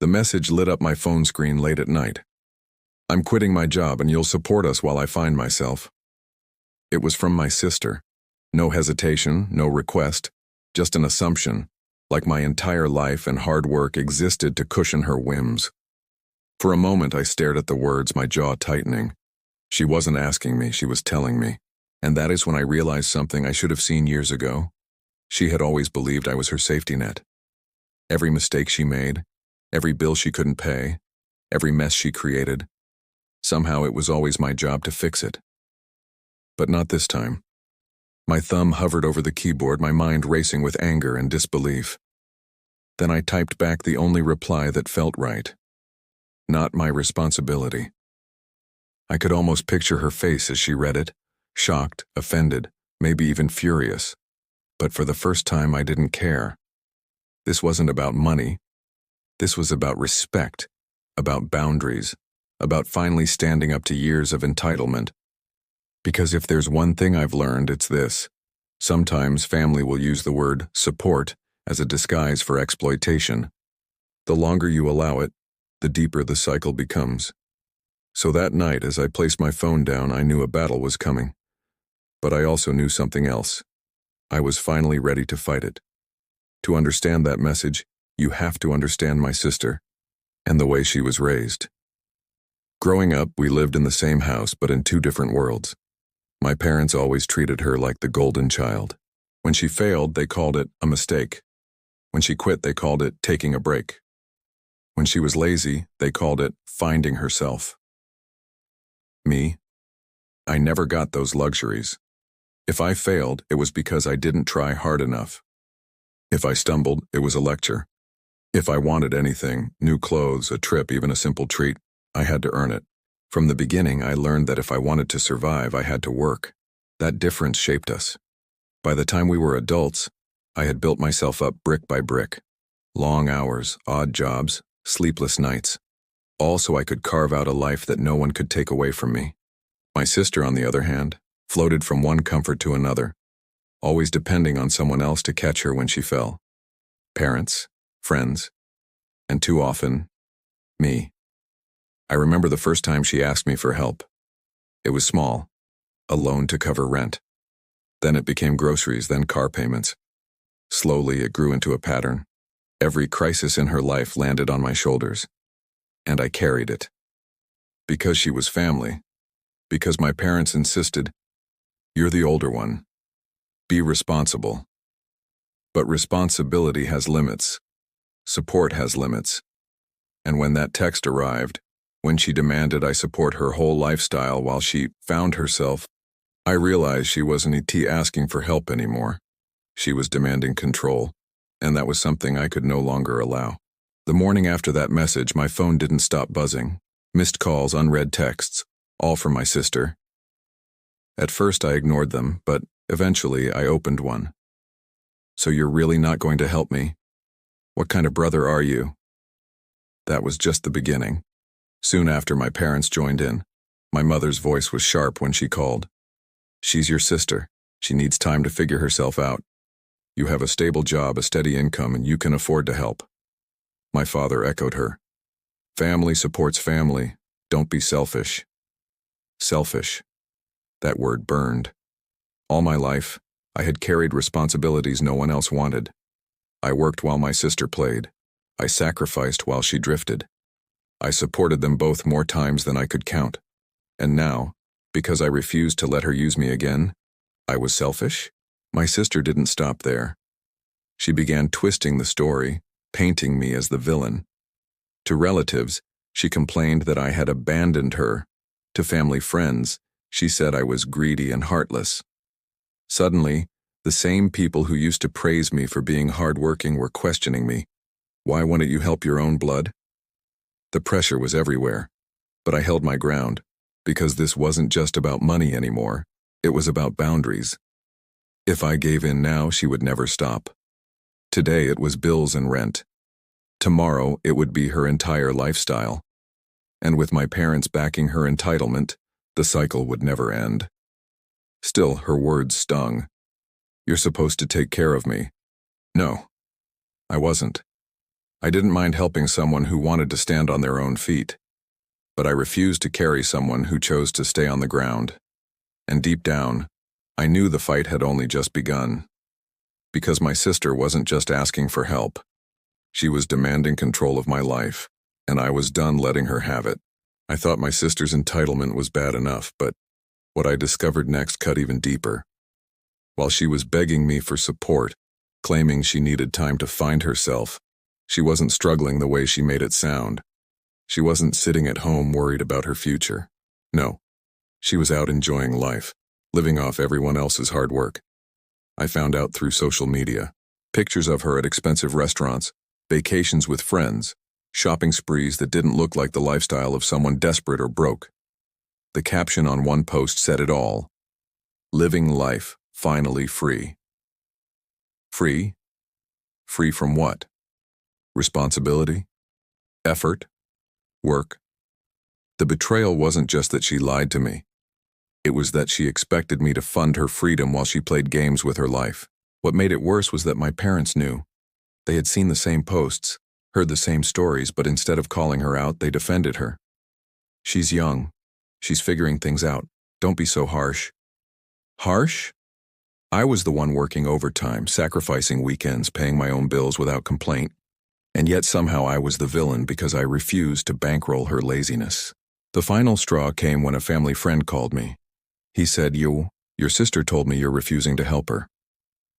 The message lit up my phone screen late at night. I'm quitting my job and you'll support us while I find myself. It was from my sister. No hesitation, no request, just an assumption, like my entire life and hard work existed to cushion her whims. For a moment I stared at the words, my jaw tightening. She wasn't asking me, she was telling me. And that is when I realized something I should have seen years ago. She had always believed I was her safety net. Every mistake she made, every bill she couldn't pay, every mess she created, somehow it was always my job to fix it. But not this time. My thumb hovered over the keyboard, my mind racing with anger and disbelief. Then I typed back the only reply that felt right. Not my responsibility. I could almost picture her face as she read it, shocked, offended, maybe even furious. But for the first time I didn't care. This wasn't about money. This was about respect, about boundaries, about finally standing up to years of entitlement. Because if there's one thing I've learned, it's this. Sometimes family will use the word support as a disguise for exploitation. The longer you allow it, the deeper the cycle becomes. So that night, as I placed my phone down, I knew a battle was coming. But I also knew something else. I was finally ready to fight it. To understand that message, you have to understand my sister and the way she was raised. Growing up, we lived in the same house but in two different worlds. My parents always treated her like the golden child. When she failed, they called it a mistake. When she quit, they called it taking a break. When she was lazy, they called it finding herself. Me? I never got those luxuries. If I failed, it was because I didn't try hard enough. If I stumbled, it was a lecture. If I wanted anything, new clothes, a trip, even a simple treat, I had to earn it. From the beginning, I learned that if I wanted to survive, I had to work. That difference shaped us. By the time we were adults, I had built myself up brick by brick. Long hours, odd jobs, sleepless nights. All so I could carve out a life that no one could take away from me. My sister, on the other hand, floated from one comfort to another, always depending on someone else to catch her when she fell. Parents, friends, and too often, me. I remember the first time she asked me for help. It was small, a loan to cover rent. Then it became groceries, then car payments. Slowly, it grew into a pattern. Every crisis in her life landed on my shoulders, and I carried it. Because she was family, because my parents insisted, "You're the older one. Be responsible." But responsibility has limits. Support has limits. And when that text arrived, when she demanded I support her whole lifestyle while she found herself, I realized she wasn't asking for help anymore. She was demanding control, and that was something I could no longer allow. The morning after that message, my phone didn't stop buzzing. Missed calls, unread texts, all from my sister. At first I ignored them, but eventually I opened one. "So you're really not going to help me? What kind of brother are you?" That was just the beginning. Soon after, my parents joined in. My mother's voice was sharp when she called. "She's your sister. She needs time to figure herself out. You have a stable job, a steady income, and you can afford to help." My father echoed her. "Family supports family. Don't be selfish." Selfish. That word burned. All my life, I had carried responsibilities no one else wanted. I worked while my sister played. I sacrificed while she drifted. I supported them both more times than I could count. And now, because I refused to let her use me again, I was selfish? My sister didn't stop there. She began twisting the story, painting me as the villain. To relatives, she complained that I had abandoned her. To family friends, she said I was greedy and heartless. Suddenly, the same people who used to praise me for being hardworking were questioning me. "Why wouldn't you help your own blood?" The pressure was everywhere, but I held my ground, because this wasn't just about money anymore. It was about boundaries. If I gave in now, she would never stop. Today it was bills and rent. Tomorrow it would be her entire lifestyle. And with my parents backing her entitlement, the cycle would never end. Still, her words stung. "You're supposed to take care of me." No, I wasn't. I didn't mind helping someone who wanted to stand on their own feet, but I refused to carry someone who chose to stay on the ground. And deep down, I knew the fight had only just begun. Because my sister wasn't just asking for help. She was demanding control of my life, and I was done letting her have it. I thought my sister's entitlement was bad enough, but what I discovered next cut even deeper. While she was begging me for support, claiming she needed time to find herself, she wasn't struggling the way she made it sound. She wasn't sitting at home worried about her future. No, she was out enjoying life, living off everyone else's hard work. I found out through social media. Pictures of her at expensive restaurants, vacations with friends, shopping sprees that didn't look like the lifestyle of someone desperate or broke. The caption on one post said it all. Living life, finally free. Free? Free from what? Responsibility? Effort? Work? The betrayal wasn't just that she lied to me. It was that she expected me to fund her freedom while she played games with her life. What made it worse was that my parents knew. They had seen the same posts, heard the same stories, but instead of calling her out, they defended her. She's young. She's figuring things out. Don't be so harsh. Harsh? I was the one working overtime, sacrificing weekends, paying my own bills without complaint. And yet somehow I was the villain because I refused to bankroll her laziness. The final straw came when a family friend called me. He said, your sister told me you're refusing to help her.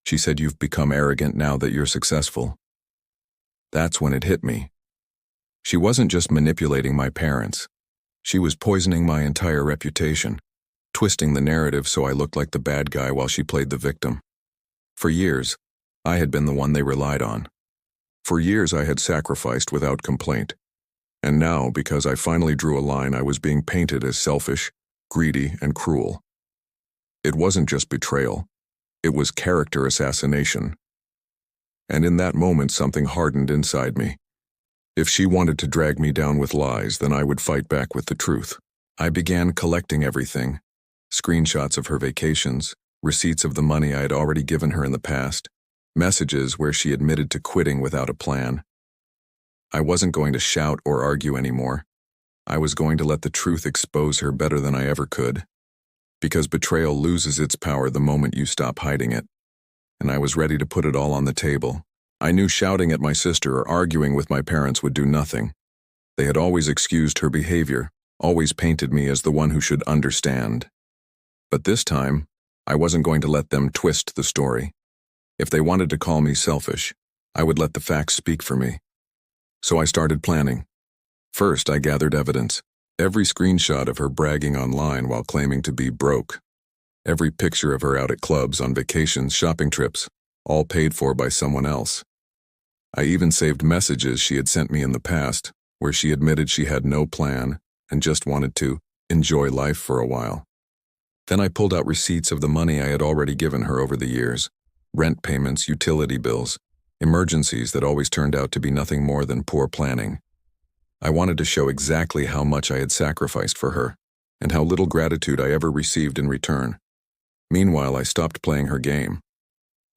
She said you've become arrogant now that you're successful. That's when it hit me. She wasn't just manipulating my parents. She was poisoning my entire reputation, twisting the narrative so I looked like the bad guy while she played the victim. For years, I had been the one they relied on. For years I had sacrificed without complaint. And now, because I finally drew a line, I was being painted as selfish, greedy, and cruel. It wasn't just betrayal. It was character assassination. And in that moment, something hardened inside me. If she wanted to drag me down with lies, then I would fight back with the truth. I began collecting everything. Screenshots of her vacations, receipts of the money I had already given her in the past, messages where she admitted to quitting without a plan. I wasn't going to shout or argue anymore. I was going to let the truth expose her better than I ever could. Because betrayal loses its power the moment you stop hiding it. And I was ready to put it all on the table. I knew shouting at my sister or arguing with my parents would do nothing. They had always excused her behavior, always painted me as the one who should understand. But this time, I wasn't going to let them twist the story. If they wanted to call me selfish, I would let the facts speak for me. So I started planning. First, I gathered evidence. Every screenshot of her bragging online while claiming to be broke. Every picture of her out at clubs, on vacations, shopping trips, all paid for by someone else. I even saved messages she had sent me in the past, where she admitted she had no plan and just wanted to enjoy life for a while. Then I pulled out receipts of the money I had already given her over the years. Rent payments, utility bills, emergencies that always turned out to be nothing more than poor planning. I wanted to show exactly how much I had sacrificed for her, and how little gratitude I ever received in return. Meanwhile, I stopped playing her game.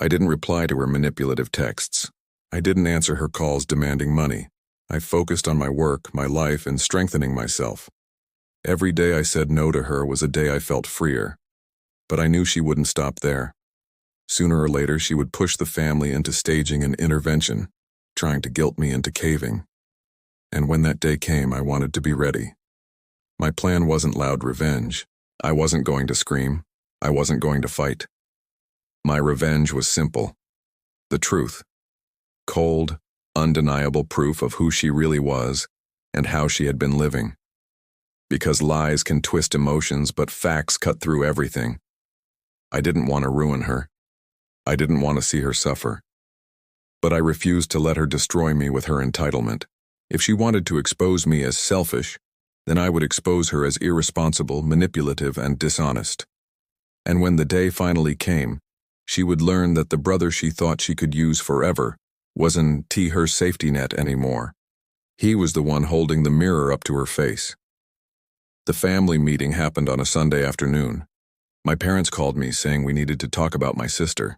I didn't reply to her manipulative texts. I didn't answer her calls demanding money. I focused on my work, my life, and strengthening myself. Every day I said no to her was a day I felt freer. But I knew she wouldn't stop there. Sooner or later, she would push the family into staging an intervention, trying to guilt me into caving. And when that day came, I wanted to be ready. My plan wasn't loud revenge. I wasn't going to scream. I wasn't going to fight. My revenge was simple. The truth. Cold, undeniable proof of who she really was and how she had been living. Because lies can twist emotions, but facts cut through everything. I didn't want to ruin her. I didn't want to see her suffer. But I refused to let her destroy me with her entitlement. If she wanted to expose me as selfish, then I would expose her as irresponsible, manipulative, and dishonest. And when the day finally came, she would learn that the brother she thought she could use forever wasn't her safety net anymore. He was the one holding the mirror up to her face. The family meeting happened on a Sunday afternoon. My parents called me saying we needed to talk about my sister.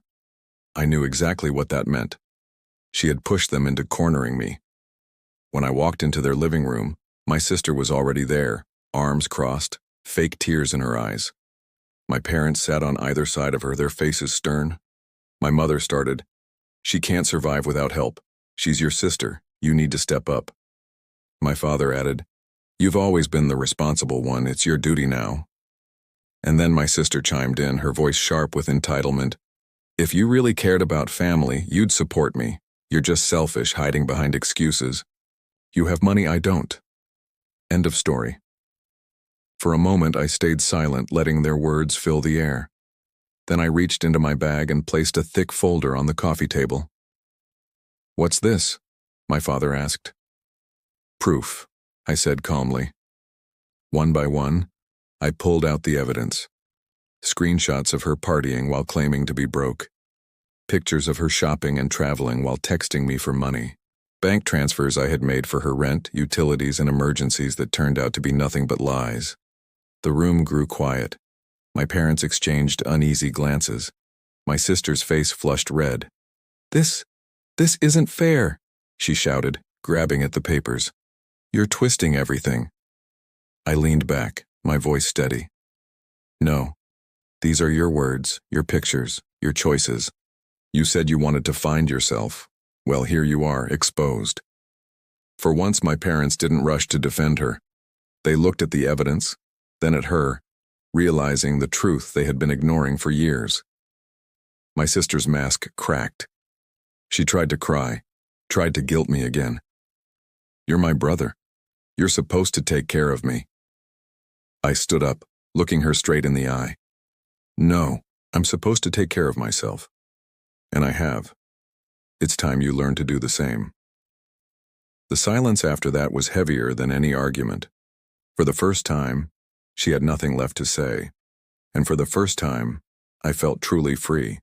I knew exactly what that meant. She had pushed them into cornering me, When I walked into their living room, my sister was already there, arms crossed, fake tears in her eyes. My parents sat on either side of her, their faces stern. My mother started, "She can't survive without help. She's your sister. You need to step up." My father added, "You've always been the responsible one. It's your duty now." And then my sister chimed in, her voice sharp with entitlement. "If you really cared about family, you'd support me. You're just selfish, hiding behind excuses. You have money, I don't." End of story. For a moment, I stayed silent, letting their words fill the air. Then I reached into my bag and placed a thick folder on the coffee table. "What's this?" my father asked. "Proof," I said calmly. One by one, I pulled out the evidence. Screenshots of her partying while claiming to be broke. Pictures of her shopping and traveling while texting me for money. Bank transfers I had made for her rent, utilities, and emergencies that turned out to be nothing but lies. The room grew quiet. My parents exchanged uneasy glances. My sister's face flushed red. This isn't fair," she shouted, grabbing at the papers. "You're twisting everything." I leaned back, my voice steady. "No. These are your words, your pictures, your choices. You said you wanted to find yourself. Well, here you are, exposed." For once, my parents didn't rush to defend her. They looked at the evidence, then at her, realizing the truth they had been ignoring for years. My sister's mask cracked. She tried to cry, tried to guilt me again. "You're my brother. You're supposed to take care of me." I stood up, looking her straight in the eye. "No, I'm supposed to take care of myself. And I have. It's time you learn to do the same." The silence after that was heavier than any argument. For the first time, she had nothing left to say. And for the first time, I felt truly free.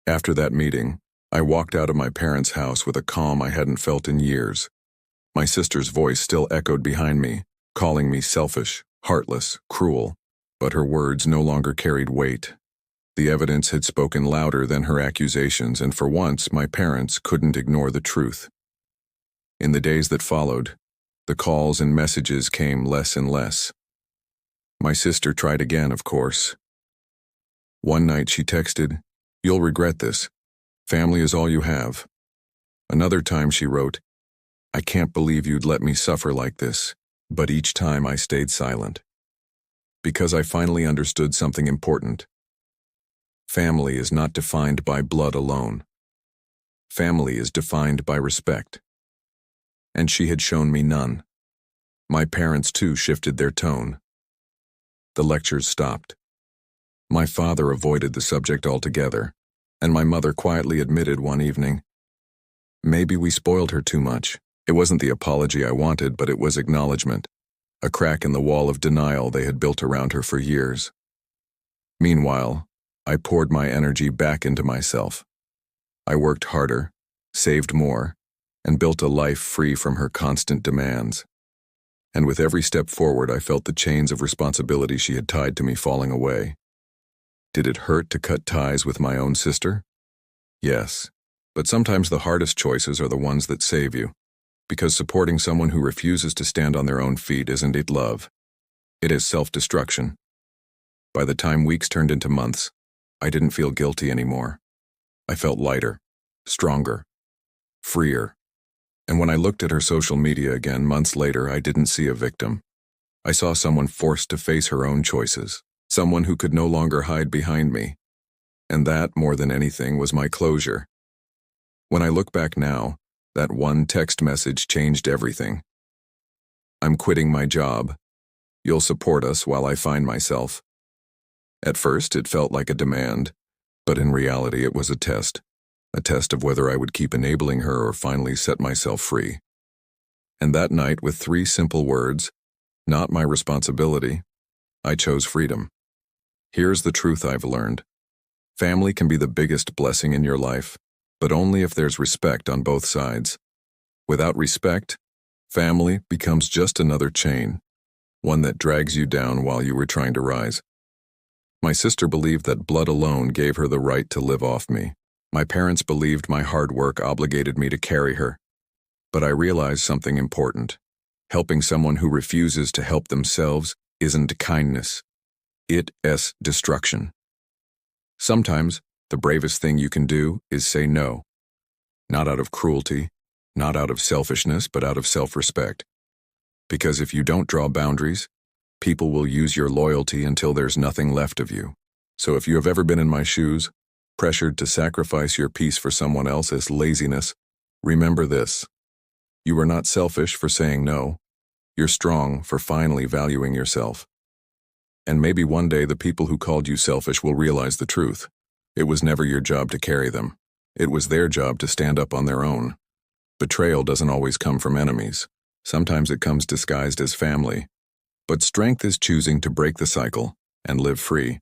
After that meeting, I walked out of my parents' house with a calm I hadn't felt in years. My sister's voice still echoed behind me, calling me selfish, heartless, cruel, but her words no longer carried weight. The evidence had spoken louder than her accusations, and for once, my parents couldn't ignore the truth. In the days that followed, the calls and messages came less and less. My sister tried again, of course. One night she texted, "You'll regret this. Family is all you have." Another time she wrote, "I can't believe you'd let me suffer like this," but each time I stayed silent. Because I finally understood something important. Family is not defined by blood alone. Family is defined by respect. And she had shown me none. My parents, too, shifted their tone. The lectures stopped. My father avoided the subject altogether, and my mother quietly admitted one evening, "Maybe we spoiled her too much." It wasn't the apology I wanted, but it was acknowledgement, a crack in the wall of denial they had built around her for years. Meanwhile, I poured my energy back into myself. I worked harder, saved more, and built a life free from her constant demands. And with every step forward, I felt the chains of responsibility she had tied to me falling away. Did it hurt to cut ties with my own sister? Yes, but sometimes the hardest choices are the ones that save you, because supporting someone who refuses to stand on their own feet isn't it love. It is self-destruction. By the time weeks turned into months, I didn't feel guilty anymore. I felt lighter, stronger, freer. And when I looked at her social media again months later, I didn't see a victim. I saw someone forced to face her own choices, someone who could no longer hide behind me. And that, more than anything, was my closure. When I look back now, that one text message changed everything. "I'm quitting my job. You'll support us while I find myself." At first, it felt like a demand, but in reality, it was a test of whether I would keep enabling her or finally set myself free. And that night, with 3 simple words, "Not my responsibility," I chose freedom. Here's the truth I've learned. Family can be the biggest blessing in your life, but only if there's respect on both sides. Without respect, family becomes just another chain, one that drags you down while you were trying to rise. My sister believed that blood alone gave her the right to live off me. My parents believed my hard work obligated me to carry her. But I realized something important. Helping someone who refuses to help themselves isn't kindness. It's destruction. Sometimes, the bravest thing you can do is say no. Not out of cruelty, not out of selfishness, but out of self-respect. Because if you don't draw boundaries, people will use your loyalty until there's nothing left of you. So if you have ever been in my shoes, pressured to sacrifice your peace for someone else's laziness, remember this. You are not selfish for saying no. You're strong for finally valuing yourself. And maybe one day the people who called you selfish will realize the truth. It was never your job to carry them. It was their job to stand up on their own. Betrayal doesn't always come from enemies. Sometimes it comes disguised as family. But strength is choosing to break the cycle and live free.